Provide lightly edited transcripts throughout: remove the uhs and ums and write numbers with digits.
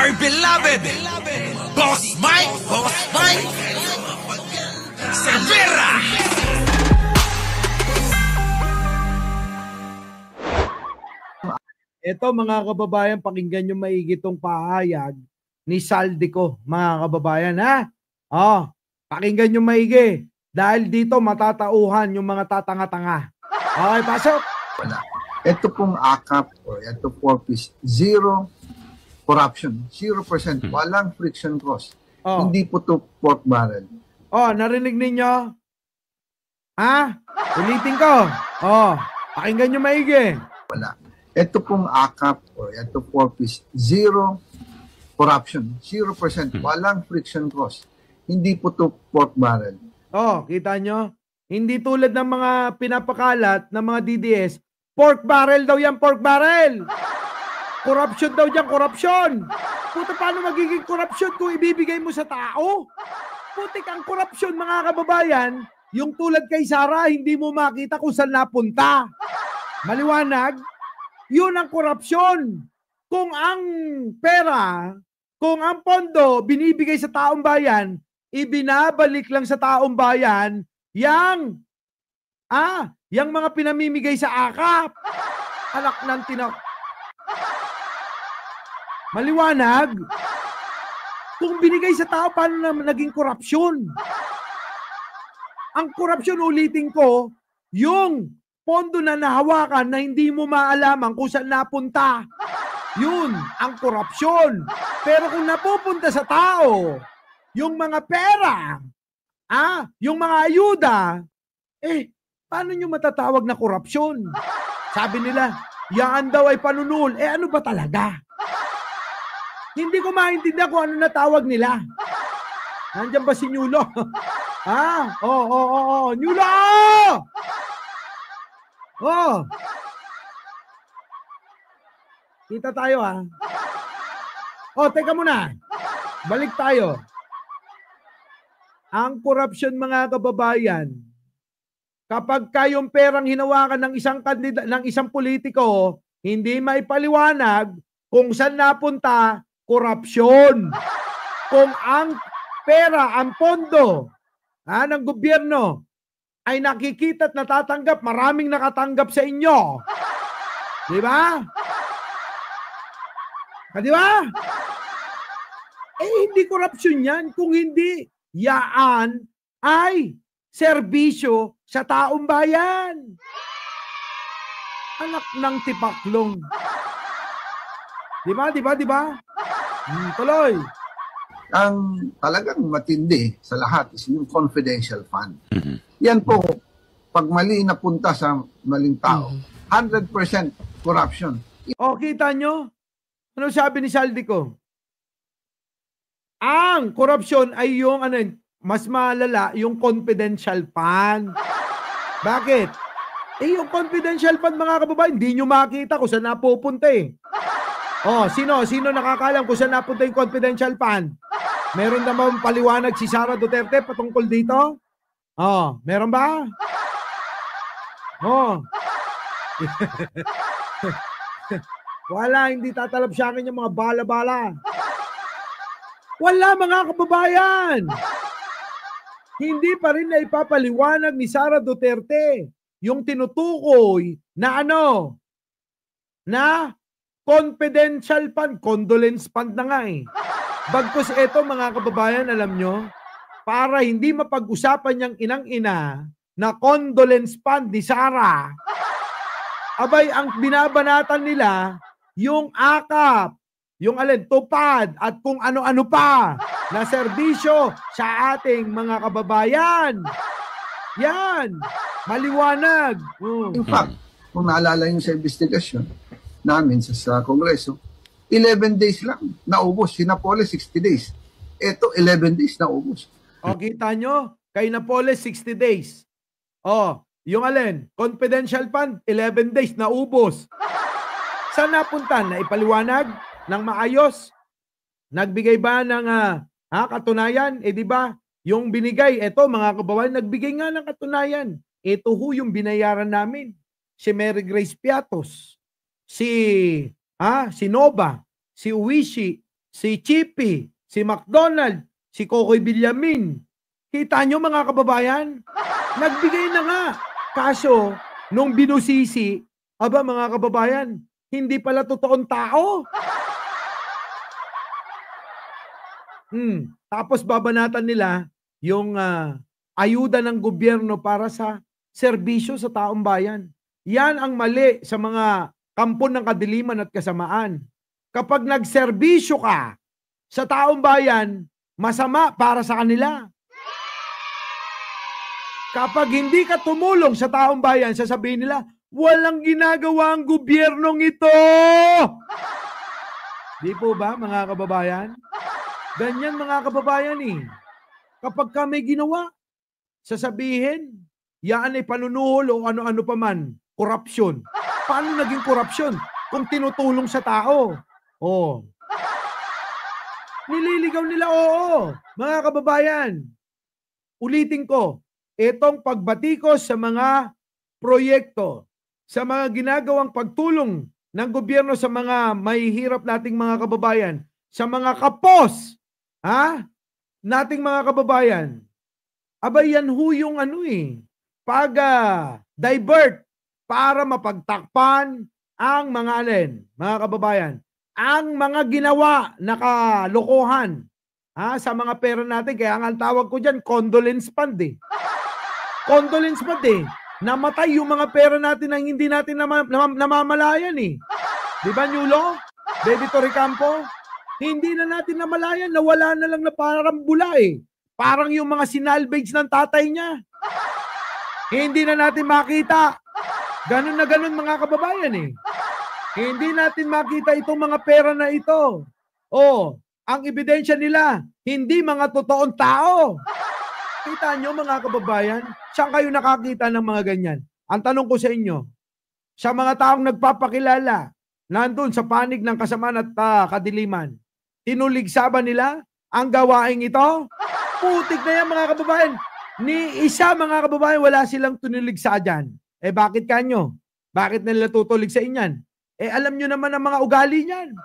my beloved Boss Mike Cervera. Ito mga kababayan, pakinggan nyo maigi itong pahayag ni Saldico, mga kababayan, ha? Pakinggan nyo maigi. Dahil dito matatauhan yung mga tatanga-tanga. Okay, pasok. Wala. Ito pong AKAP o ito 4-piece, zero corruption, 0%. Walang friction cost. Hindi po to pork barrel. Narinig ninyo? Ha? Ulitin ko. Pakinggan nyo maigi. Wala. Ito pong AKAP o ito 4-piece, zero corruption, 0%. Walang friction cost. Hindi po to pork barrel. Kita nyo? Hindi tulad ng mga pinapakalat ng mga DDS, pork barrel daw yan, pork barrel. Corruption daw dyan, corruption. Puta, paano magiging corruption kung ibibigay mo sa tao? Putik ang corruption, mga kababayan, yung tulad kay Sara, hindi mo makita kung saan napunta. Maliwanag? Yun ang corruption. Kung ang pera, kung ang pondo binibigay sa taong bayan, ibinabalik lang sa taong bayan yang mga pinamimigay sa AKAP. Anak ng Maliwanag? Kung binigay sa tao, paano na naging korupsyon? Ang korupsyon, ulitin ko, yung pondo na nahawakan na hindi mo maalaman kung saan napunta. Yun ang korupsyon. Pero kung napupunta sa tao, yung mga pera, yung mga ayuda, paano nyo matatawag na korupsyon? Sabi nila, yan daw ay panunul. Ano ba talaga? Hindi ko maintindihan kung ano natawag nila. Nandiyan ba si Nyulo? Nyulo! Kita tayo, ha? Teka muna. Balik tayo. Ang korupsyon, mga kababayan, kapag kayong perang hinawakan ng isang kandida, ng isang politiko, hindi maipaliwanag kung saan napunta, korupsyon. Kung ang pera, ang pondo ng gobyerno ay nakikita at natatanggap, maraming nakatanggap sa inyo. Di ba? Di ba? Hindi korupsyon yan. Kung hindi, yaan ay serbisyo sa taong bayan. Anak ng tipaklong. Di ba? Tuloy. Ang talagang matindi sa lahat is yung confidential fund. Yan po, pag mali napunta sa maling tao, 100% corruption. Kita nyo? Ano sabi ni Saldico? Ang korupsyon ay yung mas malala, yung confidential fund. Bakit? Yung confidential fund, mga kababayan, hindi nyo makita kung saan napupunta eh. Sino nakakalam kung saan napunta yung confidential fund? Meron naman paliwanag si Sara Duterte patungkol dito? Meron ba? Wala, hindi tatalab sa akin yung mga bala-bala. Wala, mga kababayan. Hindi pa rin na ipapaliwanag ni Sara Duterte yung tinutukoy na na confidential fund, condolence fund na nga eh. Bagkus ito, mga kababayan, alam nyo, para hindi mapag-usapan yung inang-ina na condolence fund ni Sara, abay, ang binabanatan nila, yung AKAP, yung tupad, at kung ano-ano pa na serbisyo sa ating mga kababayan. Yan, maliwanag. In fact, kung naalala nyo sa investigasyon namin sa Kongreso, 11 days lang naubos. Si Napoles, 60 days. Ito, 11 days naubos. Kita nyo? Kay Napoles, 60 days. Yung confidential fund, 11 days naubos. Saan napunta? Naipaliwanag ng maayos? Nagbigay ba ng katunayan? Di ba? Yung binigay, eto mga kababayan, nagbigay nga ng katunayan. Ito yung binayaran namin. Si Mary Grace Piatos, si Nova, si Uwishi, si Chippy, si McDonald, si Kokoy Villamin. Kita nyo mga kababayan? Nagbigay na nga. Kaso, nung binusisi, aba mga kababayan, hindi pala totoong tao. Tapos babanatan nila yung ayuda ng gobyerno para sa serbisyo sa taong bayan. Yan ang mali sa mga kampon ng kadiliman at kasamaan. Kapag nagserbisyo ka sa taong bayan, masama para sa kanila. Kapag hindi ka tumulong sa taong bayan, sasabihin nila, walang ginagawa ang gobyernong ito. Di po ba mga kababayan? Ganyan mga kababayan eh. Kapag ka may ginawa, sasabihin, yan ay panunuhol o ano-ano pa man, korupsyon. Paano naging korupsyon? Kung tinutulong sa tao. Oh. Nililigaw nila, oo. Mga kababayan, ulitin ko, itong pagbatikos sa mga proyekto, sa mga ginagawang pagtulong ng gobyerno sa mga mahihirap nating mga kababayan, sa mga kapos, nating mga kababayan, abay yan ho yung pag-divert para mapagtakpan ang mga mga kababayan, ang mga ginawa na kalokohan sa mga pera natin. Kaya nga ang tawag ko dyan, condolence fund eh. Condolence fund eh. Namatay yung mga pera natin na hindi natin namamalayan eh. Di ba, Nyulo? Baby Toricampo? Hindi na natin namalayan, nawala na lang na parang bula eh. Parang yung mga sinalvage ng tatay niya. Hindi na natin makita. Ganun na ganun mga kababayan eh. Hindi natin makita itong mga pera na ito. Oh, ang ebidensya nila, hindi mga totoong tao. Kita nyo mga kababayan, saan kayo nakakita ng mga ganyan? Ang tanong ko sa inyo, sa mga taong nagpapakilala, nandun sa panig ng kasamaan at kadiliman, tinuligsa ba nila ang gawaing ito? Putik na yan mga kababayan. Ni isa mga kababayan, wala silang tuniligsa dyan. Eh bakit kanyo? Bakit nila tutulig sa inyan? Eh alam nyo naman ang mga ugali niyan.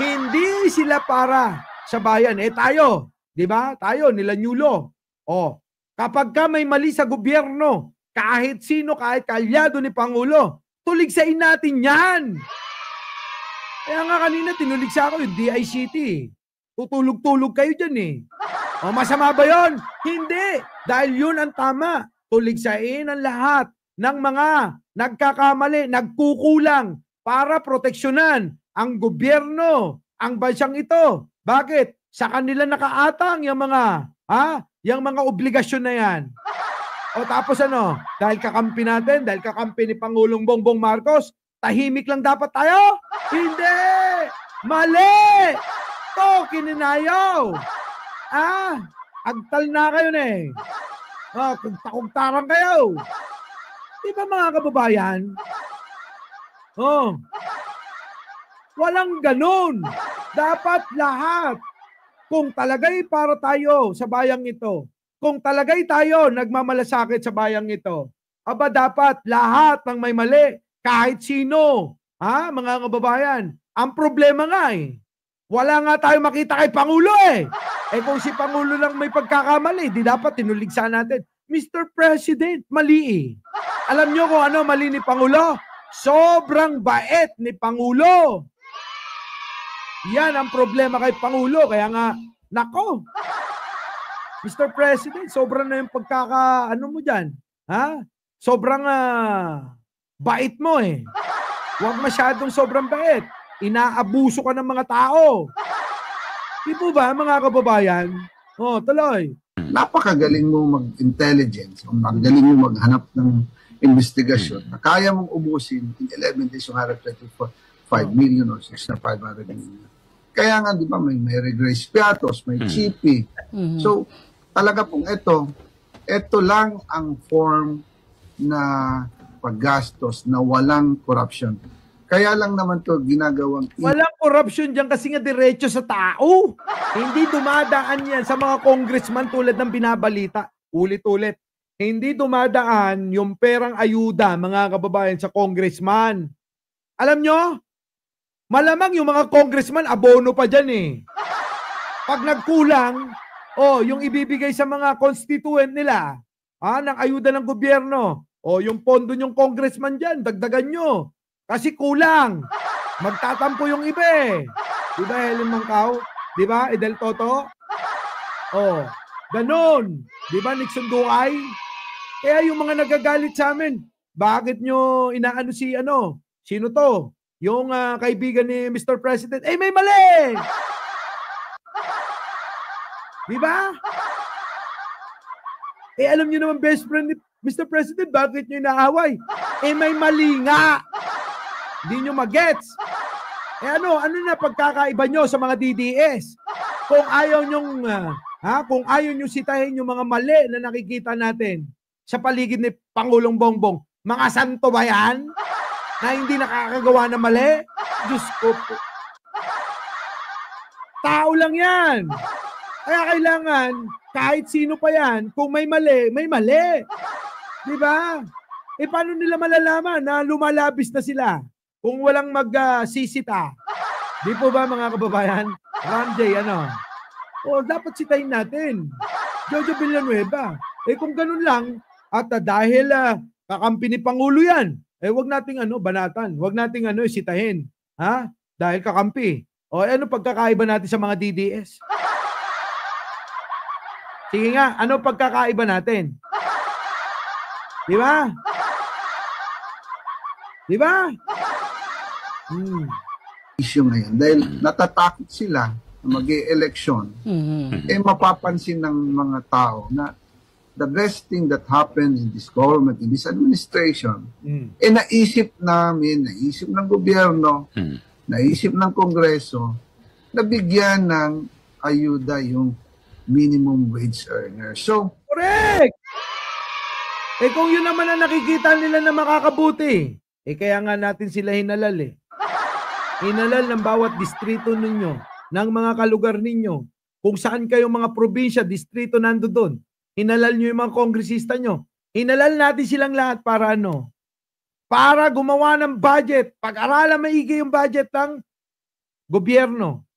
Hindi sila para sa bayan. Eh tayo, di ba? Tayo, nila Nyulo. Oh, kapag ka may mali sa gobyerno, kahit sino, kahit kalyado ni Pangulo, tuligsain natin yan. Kaya nga kanina tinuligsa ako yung DICT. Tutulog-tulog kayo dyan eh. O masama ba yun? Hindi. Dahil yun ang tama. Tuligsain ang lahat ng mga nagkakamali, nagkukulang para proteksyonan ang gobyerno, ang bansang ito. Bakit? Sa kanila nakaatang yung mga, yung mga obligasyon na yan. O tapos dahil kakampi natin, dahil kakampi ni Pangulong Bongbong Marcos, tahimik lang dapat tayo? Hindi! Mali! To, kininayaw! Agtal na kayo na eh. Kugta-kugtaran kayo. Di ba mga kababayan? Walang ganun. Dapat lahat. Kung talagay para tayo sa bayang ito, kung talagay tayo nagmamalasakit sa bayang ito, aba dapat lahat ng may mali, kahit sino, mga kababayan. Ang problema nga wala nga tayo makita kay Pangulo eh. Eh kung si Pangulo lang may pagkakamali, di dapat tinuligsa natin. Mr. President, mali eh. Alam nyo kung ano mali ni Pangulo? Sobrang bait ni Pangulo. Yan ang problema kay Pangulo. Kaya nga, nako, Mr. President, sobrang na yung mo dyan. Sobrang bait mo eh. Huwag masyadong sobrang bait. Inaabuso ka ng mga tao. Di po ba, mga kababayan? Tuloy. Napakagaling mo mag-intelligence, magaling mo maghanap ng investigasyon na kaya mong ubusin in 11 days yung 125 million or 6,500 million. Kaya nga, di ba, may Grace Piatos, may Chippy. So, talaga pong ito lang ang form na paggastos na walang corruption. Kaya lang naman to ginagawang... Walang corruption dyan kasi nga diretso sa tao. Hindi dumadaan yan sa mga congressman tulad ng binabalita. Ulit-ulit. Hindi dumadaan yung perang ayuda, mga kababayan, sa congressman. Alam nyo, malamang yung mga congressman, abono pa dyan eh. Pag nagkulang, yung ibibigay sa mga constituent nila, ng ayuda ng gobyerno, yung pondo nyong congressman dyan, dagdagan nyo. Kasi kulang. Magtatampo yung iba eh. Diba, Helen Mancao? Diba, Edel Toto? Ganon. Diba, Nixon Duay? Kaya yung mga nagagalit sa amin, bakit nyo inaano sino to? Yung kaibigan ni Mr. President, may mali! Diba? Alam nyo naman, best friend ni Mr. President, bakit nyo inaaway? May mali nga! Hindi nyo magets. Ano na pagkakaiba nyo sa mga DDS? Kung ayaw nyong, kung ayaw nyo sitahin yung mga mali na nakikita natin sa paligid ni Pangulong Bongbong, mga santo ba yan? Na hindi nakakagawa ng mali? Diyos ko po. Tao lang yan. Kaya kailangan, kahit sino pa yan, kung may mali, may mali. Diba? Paano nila malalaman na lumalabis na sila kung walang magsisita? Di po ba mga kababayan? Ramjay, dapat sitahin natin. Jojo Villanueva. Kung ganun lang, at dahil kakampi ni Pangulo yan, wag nating banatan. Wag nating sitahin. Dahil kakampi. Ano pagkakaiba natin sa mga DDS? Sige nga, ano pagkakaiba natin? Di ba? Di ba? Issue ngayon. Dahil natatakot sila na mag-e-election, mapapansin ng mga tao na the best thing that happened in this government, in this administration, naisip namin, naisip ng gobyerno, naisip ng Kongreso, na bigyan ng ayuda yung minimum wage earner. So, correct! Kung yun naman ang nakikita nila na makakabuti, kaya nga natin sila hinalal Hinalal ng bawat distrito ninyo, ng mga kalugar ninyo, kung saan kayong mga probinsya, distrito nando doon. Hinalal nyo yung mga kongresista nyo. Hinalal natin silang lahat para Para gumawa ng budget. Pag-aralan maigi yung budget ng gobyerno.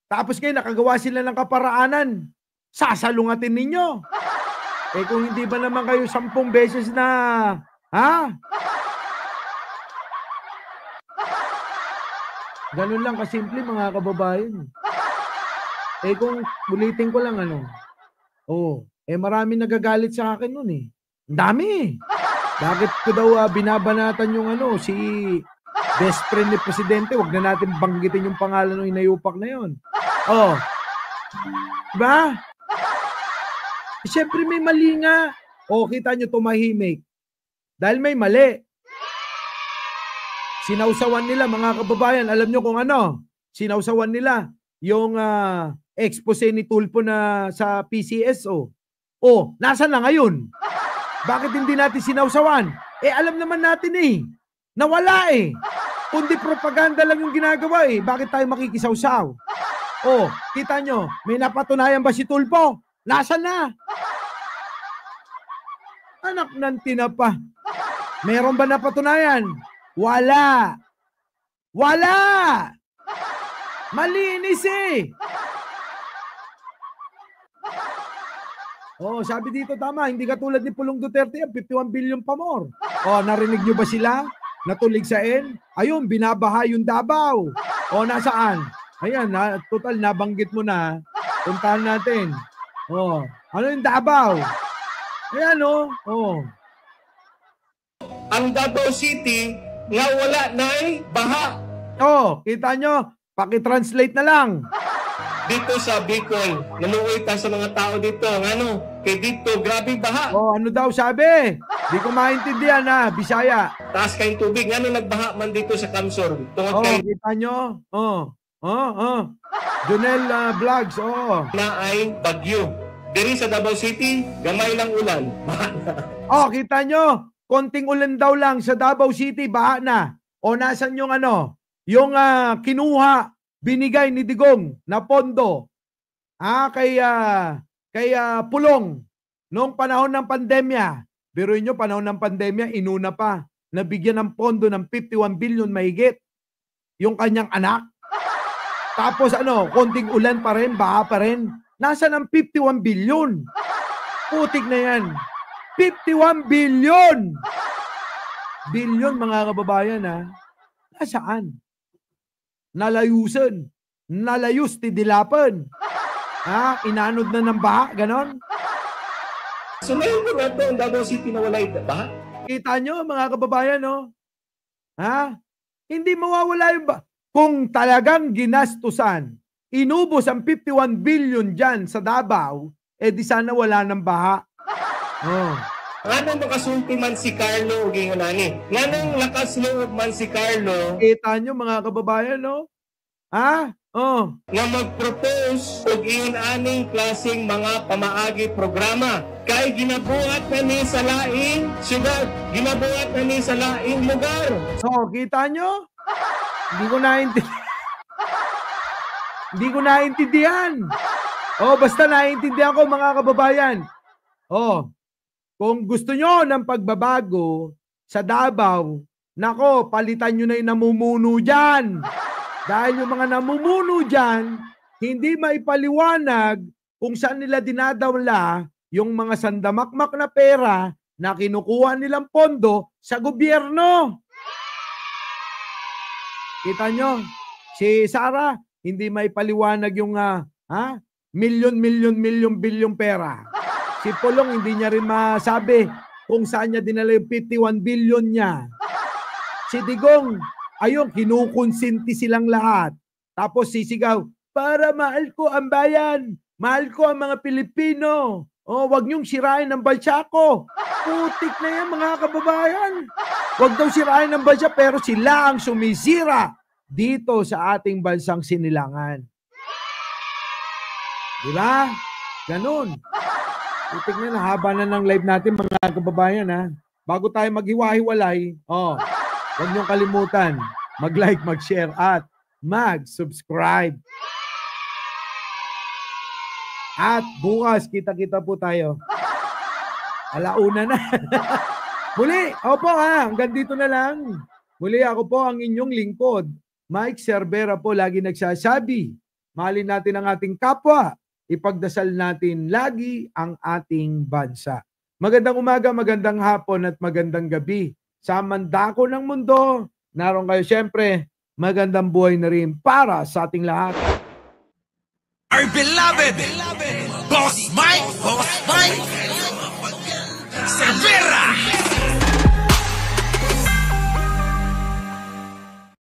Tapos ngayon nakagawa sila ng kaparaanan. Sasalungatin ninyo. Kung hindi ba naman kayo 10 beses na, Ganun lang kasimple mga kababayan. Kung ulitin ko lang marami nagagalit sa akin nun Ang dami. Bakit ko daw binabanatan yung si best friend ni Presidente? Huwag na natin banggitin yung pangalan ng inayupak na yun. Diba? Siyempre may mali nga. Kita nyo tumahimik. Dahil may mali. Sinausawan nila mga kababayan. Alam nyo kung sinausawan nila yung expose ni Tulfo na sa PCSO. Nasaan na ngayon? Bakit hindi natin sinausawan? Alam naman natin nawala Kundi propaganda lang yung ginagawa Bakit tayo makikisawsaw? Kita nyo, may napatunayan ba si Tulfo? Nasaan na? Anak ng tinapa. Meron ba napatunayan? Wala. Wala! Malinis sabi dito tama, hindi katulad ni Pulong Duterte, 51 billion pa more. Narinig nyo ba sila? Natuligsain? Ayun, binabaha yung Davao. Nasaan? Ayan, total nabanggit mo na. Puntahan natin. Ano yung Davao? Ayan, Ang Davao City nga wala na baha. Kita nyo? Paki-translate na lang. Dito sa Bicol, namuuita sa mga tao dito. Kay dito, grabe baha. Ano daw sabi? Di ko maintindihan Bisaya. Taas kayong tubig. Nagbaha man dito sa Kamsor. Tungod kay kita nyo? Jonel Vlogs, na ay bagyo. Diri sa Davao City, gamay lang ulan. Kita nyo? Konting ulan daw lang sa Davao City, baha na. Nasan yung yung kinuha, binigay ni Digong na pondo kay Pulong noong panahon ng pandemya. Biruin nyo, panahon ng pandemya, inuna pa. Nabigyan ng pondo ng 51 billion mahigit yung kanyang anak. Tapos ano, konting ulan pa rin, baha pa rin. Nasa ng 51 billion. Putik na yan. 51 billion! Billion, mga kababayan, ha? Nasaan? Nalayusan. Nalayus, tidilapan. Ha? Inanod na ng baha, ganon? So ngayon ko nga ito, ang Davao City na walay ba? Kita nyo, mga kababayan, no? Ha? Hindi mawawala yung ba? Kung talagang ginastusan, inubos ang 51 billion dyan sa Davao, eh di sana wala ng baha. Oh. Nga makasulti man si Carlo o gingunani. Nga lakas loob man si Carlo. Kita nyo, mga kababayan, no? Ha? Oh. Nga mag-propose o gingunaning klaseng mga pamaagi programa. Kay ginabuhat na ni sa laing syudad. Ginabuhat na ni sa laing lugar. So, kita nyo? Hindi ko naintindihan. Hindi ko naintindihan. Oh, basta naintindihan ko, mga kababayan. Oh, kung gusto nyo ng pagbabago sa Davao, nako, palitan nyo na yung namumuno dyan. Dahil yung mga namumuno dyan, hindi maipaliwanag kung saan nila dinadawla yung mga sandamakmak na pera na kinukuha nilang pondo sa gobyerno. Kita nyo, si Sara, hindi maipaliwanag yung milyon pera. Si Pulong, hindi niya rin masabi kung saan niya dinala yung 51 billion niya. Si Digong, ayun, kinukonsinti silang lahat. Tapos sisigaw, para mahal ko ang bayan, mahal ko ang mga Pilipino. Oh, wag niyong sirain ang bansa ko. Putik na yan, mga kababayan. Wag daw sirain ang bansa, pero sila ang sumisira dito sa ating bansang sinilangan. Diba? Ganun. Putik na, haba na ng live natin, mga kababayan, ha. Bago tayo maghiwa-hiwalay, wag niyong kalimutan, mag-like, mag-share, at mag-subscribe. At bukas, kita-kita po tayo. Alauna na. Muli, opo hanggang dito na lang. Muli ako po ang inyong lingkod, Mike Cervera po, lagi nagsasabi, mahalin natin ang ating kapwa, ipagdasal natin lagi ang ating bansa. Magandang umaga, magandang hapon at magandang gabi. Sa mandako ng mundo, naroon kayo siyempre, magandang buhay na rin para sa ating lahat. Our beloved Boss Mike Cervera.